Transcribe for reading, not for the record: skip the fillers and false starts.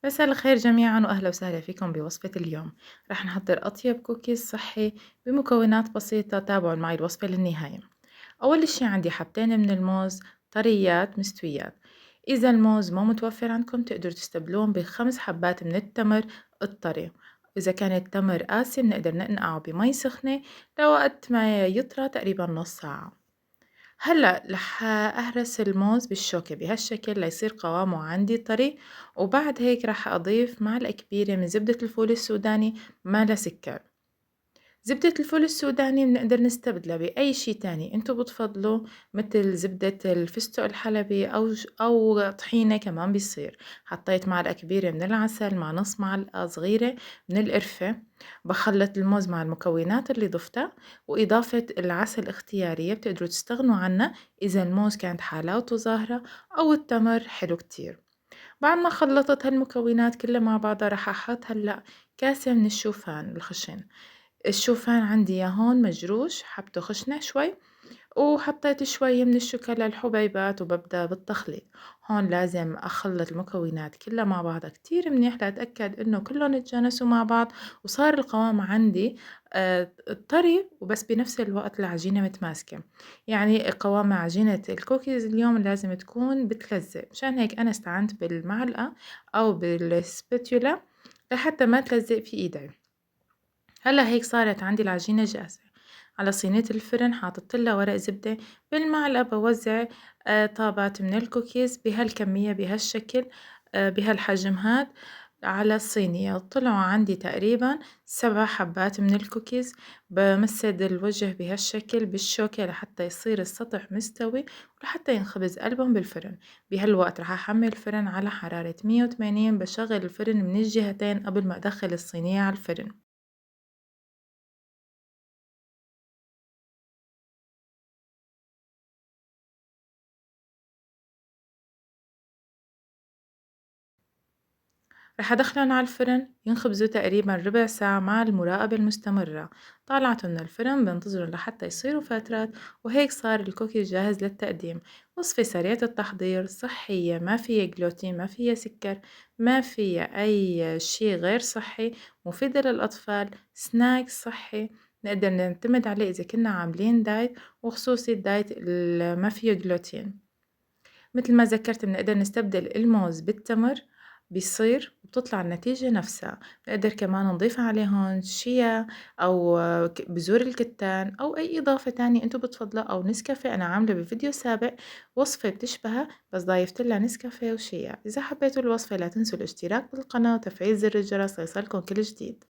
مساء الخير جميعا وأهلا وسهلا فيكم بوصفة اليوم. رح نحضر أطيب كوكيز صحي بمكونات بسيطة. تابعوا معي الوصفة للنهاية. أول إشي عندي حبتين من الموز طريات مستويات. إذا الموز ما متوفر عندكم تقدروا تستبدلوهم بخمس حبات من التمر الطري. إذا كان التمر قاسي بنقدر ننقعه بمي سخنة لوقت ما يطرى تقريبا نص ساعة. هلأ رح أهرس الموز بالشوكة بهالشكل ليصير قوامه عندي طري، وبعد هيك رح أضيف معلقة كبيرة من زبدة الفول السوداني ما لها سكر. زبدة الفول السوداني بنقدر نستبدلها بأي شي تاني انتو بتفضلوا، مثل زبدة الفستق الحلبي أو طحينة كمان بيصير. حطيت معلقة كبيرة من العسل مع نص معلقة صغيرة من القرفة. بخلط الموز مع المكونات اللي ضفتها، وإضافة العسل اختيارية بتقدروا تستغنوا عنها إذا الموز كانت حلاوته ظاهرة أو التمر حلو كتير. بعد ما خلطت هالمكونات كلها مع بعضها رح أحط هلأ كاسة من الشوفان الخشن. الشوفان عندي يا هون مجروش حبته خشنة شوي، وحطيت شوي من الشوكولا الحبيبات وببدأ بالتخليط. هون لازم أخلط المكونات كلها مع بعضها كتير منيح لأتأكد إنه كلهم اتجانسوا مع بعض وصار القوام عندي طري، وبس بنفس الوقت العجينة متماسكة. يعني قوام عجينة الكوكيز اليوم لازم تكون بتلزق، مشان هيك أنا استعنت بالمعلقة أو بالسباتولا لحتى ما تلزق في إيدي. هلا هيك صارت عندي العجينة جاهزة. على صينية الفرن حاططلها ورق زبدة، بالمعلقة بوزع طابات من الكوكيز بهالكمية بهالشكل، بهالحجم هاد على الصينية. طلعوا عندي تقريبا 7 حبات من الكوكيز. بمسد الوجه بهالشكل بالشوكة لحتى يصير السطح مستوي ولحتى ينخبز قلبهم بالفرن. بهالوقت رح أحمل الفرن على حرارة 180، بشغل الفرن من الجهتين قبل ما أدخل الصينية على الفرن. رح أدخلن على الفرن ينخبزوا تقريبا ربع ساعة مع المراقبة المستمرة. طالعته من الفرن بنتظرن لحتى يصيروا فترات، وهيك صار الكوكي جاهز للتقديم. وصفة سريعة التحضير، صحية، ما فيها جلوتين، ما فيها سكر، ما فيها أي شي غير صحي، مفيدة للأطفال، سناك صحي نقدر نعتمد عليه إذا كنا عاملين دايت، وخصوصي الدايت اللي ما فيه جلوتين. مثل ما ذكرت بنقدر نستبدل الموز بالتمر، بيصير وبتطلع النتيجة نفسها. بنقدر كمان نضيف عليهم شيا أو بذور الكتان أو أي إضافة تانية انتو بتفضلها، أو نسكافيه. أنا عاملة بفيديو سابق وصفة بتشبهها بس ضايفتلها نسكافيه وشيا. إذا حبيتوا الوصفة لا تنسوا الاشتراك بالقناة وتفعيل زر الجرس ليصلكم كل جديد.